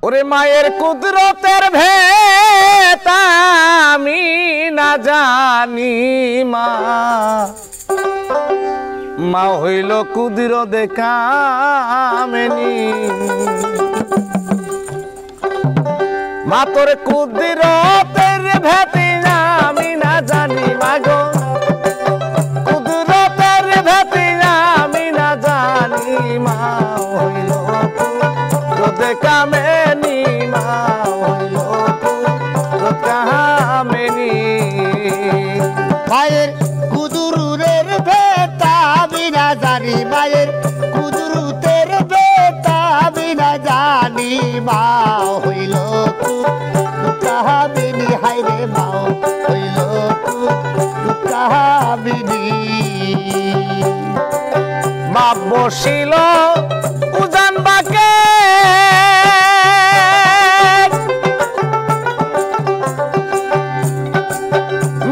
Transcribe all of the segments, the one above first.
ওরে মায়ের কুদরতের ভেদ আমি না জানি মা, মা হইল কুদরত কামেনি। মা তোর কুদরতের ভেদ আমি না জানি মা গো, কুদরতের ভেদ আমি না জানি মা হইল কুদরত কামেনি, মা হইল কুদরত কামেনি। মায়ের কুদরতের ভেদ আমি না জানি, মায়ের কুদরতের ভেদ আমি না জানি, মা হইল কুদরত কামেনি। হায়রে মা হইল কুদরত কামেনি। মা বসিল উজান বাকে,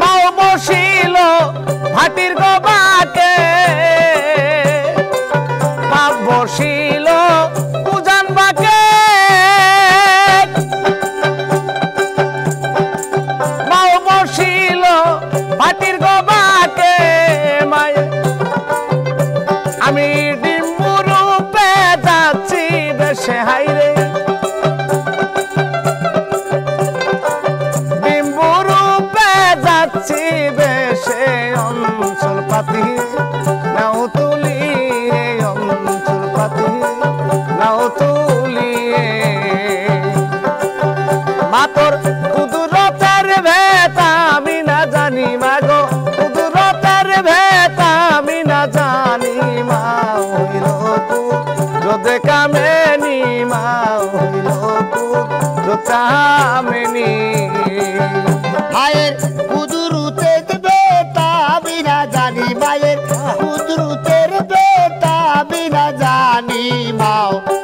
মা বসিল ভাটির গোবাকে, মা বসিল উজান বাকে, মা বসিল ভাটির গোবাকে। মায়ের আমি ডিম্বুরূপে যাচ্ছি বেশে, হাইরে ডিম্বুরূপে যাচ্ছি বেশে, অঞ্চল পাতি নাও তুলিয়ে, অঞ্চল পাতি নাও তুলিয়ে। মা তোর কুদরতের ভেদ আমি না জানি মা গো, কুদরতের ভেদ আমি না জানি, মা হইল কুদরত কামেনি, মা হইল কুদরত কামেনি। মায়ের কুদরতের ভেদ আমি না জানি, মায়ের কুদরতের ভেদ আমি না জানি, মা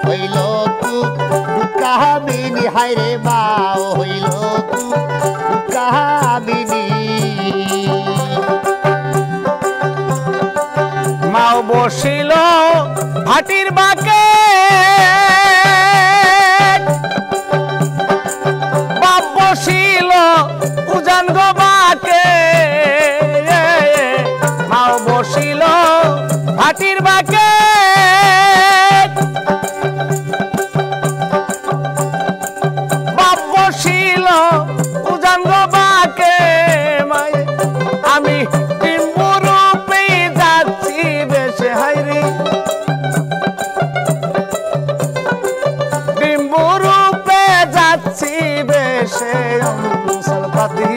হইল কুদরত কামেনি। হায়রে মা হইল কুদরত কামেনি। মা বসিল ভাটির বাকে, বাপ বসিল উজান গোবাকে, মা বসিল ভাটির বাকে, বাপ বসিল উজান গোবাকে। মায়ে আমি ডিম্বুরূপে যাচ্ছি বেশে, হাইরে ডিম্বুরূপে যাচ্ছি বেশে, অঞ্চল পাতি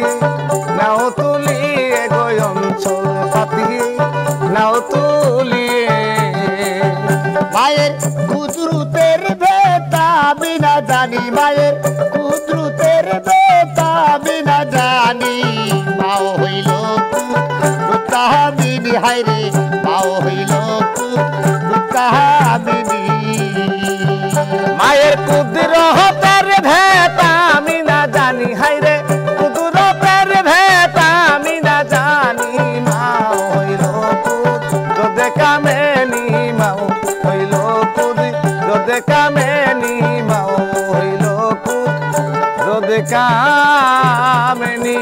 নাও তুলিয়ে গো, অঞ্চল পাতি নাও তুলিয়ে। মায়ের কুদরতের ভেদ আমি না জানি, মায়ের কুদরতের ভেদ আমি না জানি, মা হইল কুদরত কামেনি। হায়রে মা হইল কুদরত কামেনি। মায়ের কুদরতের ভেদ আমি না জানি, হায়রে কুদরতের ভেদ আমি না জানি, মা হইল কুদরত কামেনি, মা হইল কুদরত কামেনি, মা হইল কুদরত কামেনি।